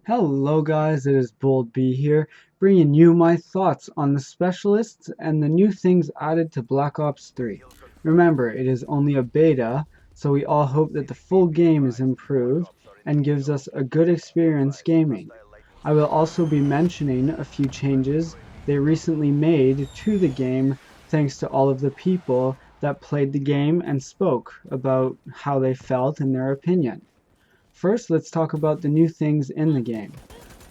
Hello guys, it is Bold B here, bringing you my thoughts on the specialists and the new things added to Black Ops 3. Remember, it is only a beta, so we all hope that the full game is improved and gives us a good experience gaming. I will also be mentioning a few changes they recently made to the game thanks to all of the people that played the game and spoke about how they felt and their opinion. First, let's talk about the new things in the game.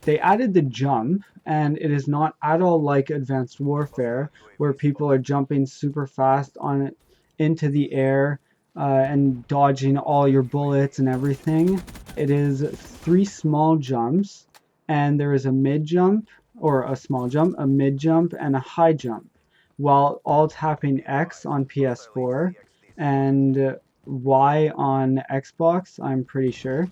They added the jump, and it is not at all like Advanced Warfare, where people are jumping super fast on it into the air and dodging all your bullets and everything. It is three small jumps, and there is a mid jump, or a small jump, a mid jump, and a high jump, while all tapping X on PS4 and Y on Xbox, I'm pretty sure.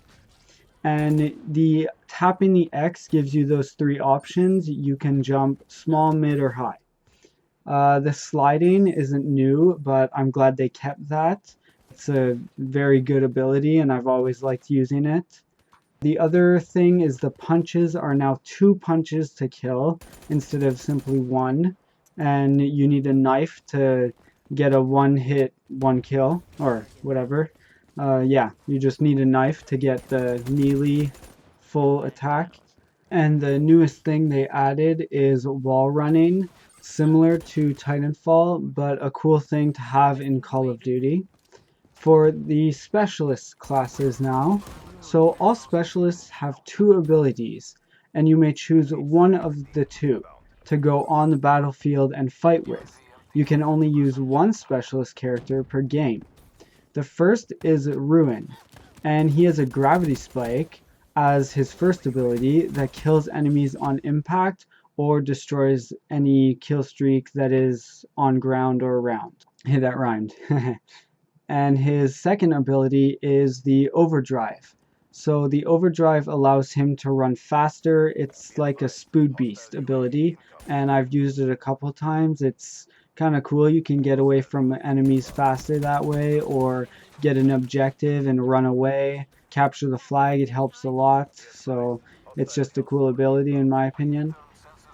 And the tapping the X gives you those three options. You can jump small, mid, or high. The sliding isn't new, but I'm glad they kept that. It's a very good ability, and I've always liked using it. The other thing is the punches are now two punches to kill instead of simply one, and you need a knife to get a one hit, one kill, or whatever. Yeah, you just need a knife to get the melee full attack. And the newest thing they added is wall running, similar to Titanfall, but a cool thing to have in Call of Duty. For the specialist classes now, so all specialists have two abilities, and you may choose one of the two to go on the battlefield and fight with. You can only use one specialist character per game. The first is Ruin, and he has a gravity spike as his first ability that kills enemies on impact or destroys any kill streak that is on ground or around. Hey, that rhymed. And his second ability is the Overdrive. So the Overdrive allows him to run faster. It's like a Spood Beast ability, and I've used it a couple times. It's kind of cool. You can get away from enemies faster that way, or get an objective and run away. Capture the flag, it helps a lot. So it's just a cool ability in my opinion.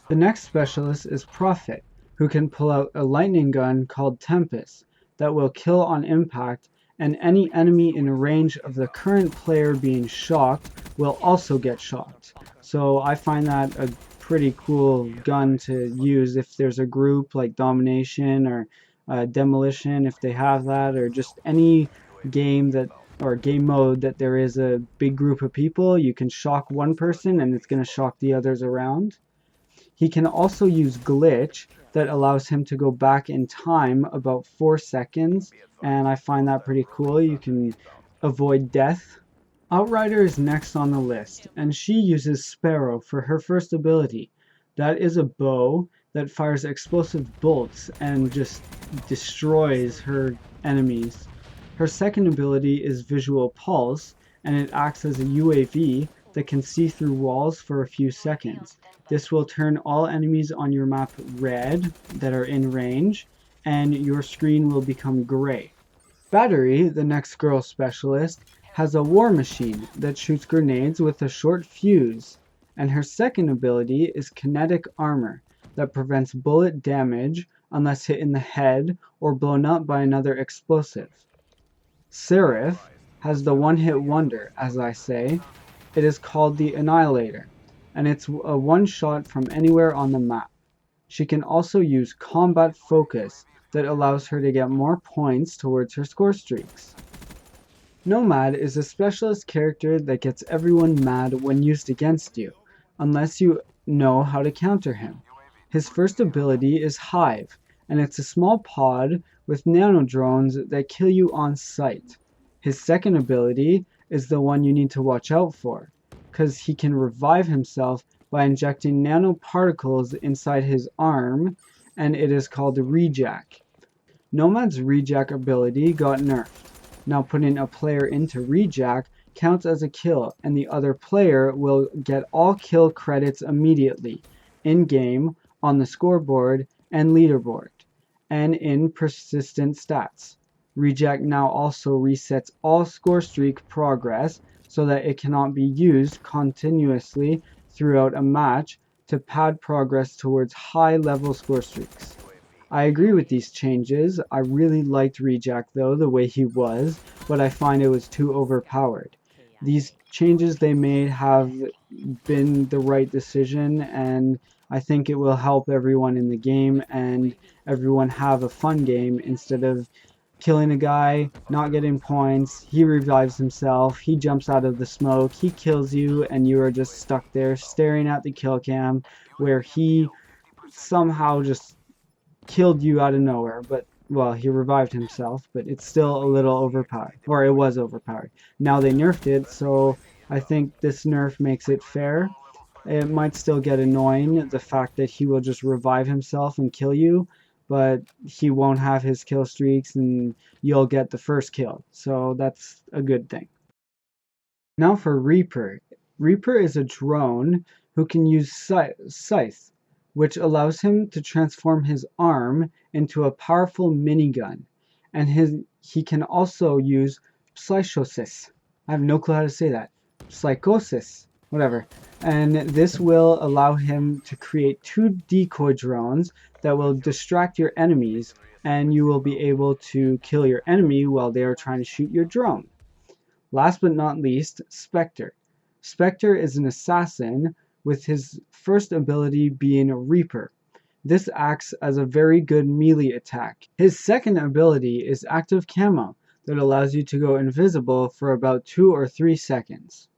The next specialist is Prophet, who can pull out a lightning gun called Tempest that will kill on impact, and any enemy in range of the current player being shocked will also get shocked. So I find that a pretty cool gun to use if there's a group like Domination or Demolition, if they have that, or just any game that or game mode that there is a big group of people. You can shock one person and it's going to shock the others around. He can also use Glitch that allows him to go back in time about 4 seconds, and I find that pretty cool. You can avoid death. Outrider is next on the list, and she uses Sparrow for her first ability. That is a bow that fires explosive bolts and just destroys her enemies. Her second ability is Visual Pulse, and it acts as a UAV that can see through walls for a few seconds. This will turn all enemies on your map red that are in range, and your screen will become gray. Battery, the next girl specialist, has a war machine that shoots grenades with a short fuse, and her second ability is kinetic armor that prevents bullet damage unless hit in the head or blown up by another explosive. Seraph has the one-hit wonder, as I say. It is called the Annihilator, and it's a one-shot from anywhere on the map. She can also use Combat Focus that allows her to get more points towards her score streaks. Nomad is a specialist character that gets everyone mad when used against you, unless you know how to counter him. His first ability is Hive, and it's a small pod with nano drones that kill you on sight. His second ability is the one you need to watch out for, because he can revive himself by injecting nanoparticles inside his arm, and it is called Rejack. Nomad's Rejack ability got nerfed. Now putting a player into Rejack counts as a kill, and the other player will get all kill credits immediately, in-game, on the scoreboard and leaderboard, and in persistent stats. Rejack now also resets all score streak progress so that it cannot be used continuously throughout a match to pad progress towards high-level score streaks. I agree with these changes. I really liked Reject though, the way he was, but I find it was too overpowered. These changes they made have been the right decision, and I think it will help everyone in the game and everyone have a fun game instead of killing a guy, not getting points, he revives himself, he jumps out of the smoke, he kills you, and you are just stuck there staring at the kill cam where he somehow just killed you out of nowhere. But well, he revived himself, but it's still a little overpowered, or it was overpowered. Now they nerfed it, so I think this nerf makes it fair. It might still get annoying, the fact that he will just revive himself and kill you, but he won't have his kill streaks and you'll get the first kill, so that's a good thing. Now for Reaper. Reaper is a drone who can use Scythe, which allows him to transform his arm into a powerful minigun, and he can also use Psychosis. I have no clue how to say that. Psychosis, whatever. And this will allow him to create 2 decoy drones that will distract your enemies, and you will be able to kill your enemy while they are trying to shoot your drone. Last but not least, Spectre. Spectre is an assassin, with his first ability being a Reaper. This acts as a very good melee attack. His second ability is Active Camo, that allows you to go invisible for about 2 or 3 seconds.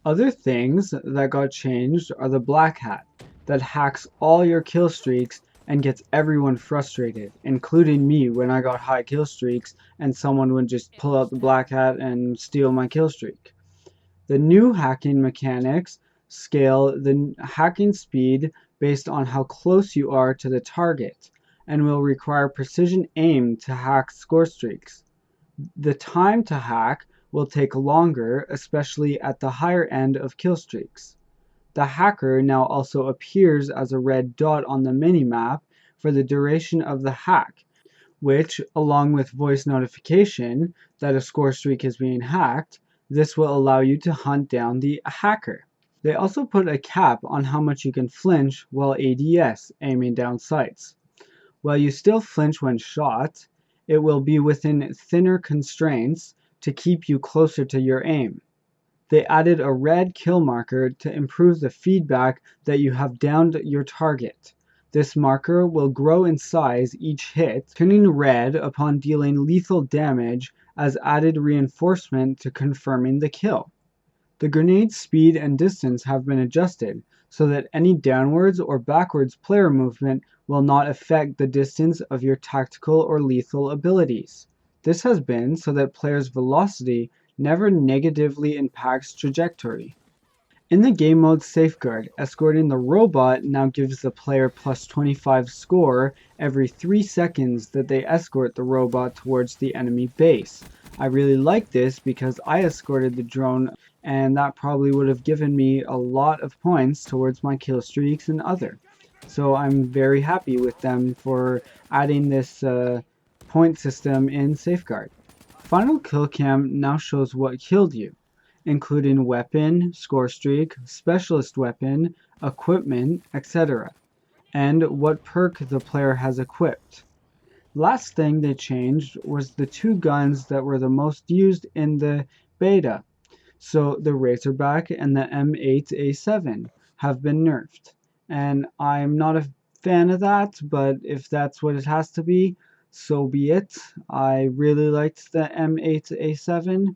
Other things that got changed are the Black Hat, that hacks all your kill streaks and gets everyone frustrated, including me when I got high kill streaks and someone would just pull out the Black Hat and steal my kill streak. The new hacking mechanics scale the hacking speed based on how close you are to the target, and will require precision aim to hack score streaks. The time to hack will take longer, especially at the higher end of kill streaks. The hacker now also appears as a red dot on the minimap for the duration of the hack, which, along with voice notification that a score streak is being hacked, this will allow you to hunt down the hacker. They also put a cap on how much you can flinch while ADS, aiming down sights. While you still flinch when shot, it will be within thinner constraints to keep you closer to your aim. They added a red kill marker to improve the feedback that you have downed your target. This marker will grow in size each hit, turning red upon dealing lethal damage as added reinforcement to confirming the kill. The grenade's speed and distance have been adjusted so that any downwards or backwards player movement will not affect the distance of your tactical or lethal abilities. This has been so that players' velocity never negatively impacts trajectory. In the game mode Safeguard, escorting the robot now gives the player plus 25 score every 3 seconds that they escort the robot towards the enemy base. I really like this because I escorted the drone and that probably would have given me a lot of points towards my kill streaks and other. So I'm very happy with them for adding this point system in Safeguard. Final Kill Cam now shows what killed you, including weapon, score streak, specialist weapon, equipment, etc., and what perk the player has equipped. Last thing they changed was the 2 guns that were the most used in the beta. So the Razorback and the M8A7 have been nerfed, and I'm not a fan of that, but if that's what it has to be, so be it. I really liked the M8A7,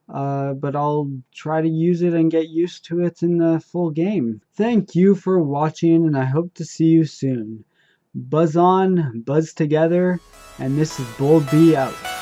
but I'll try to use it and get used to it in the full game. Thank you for watching, and I hope to see you soon. Buzz on, buzz together, and this is Bold B out.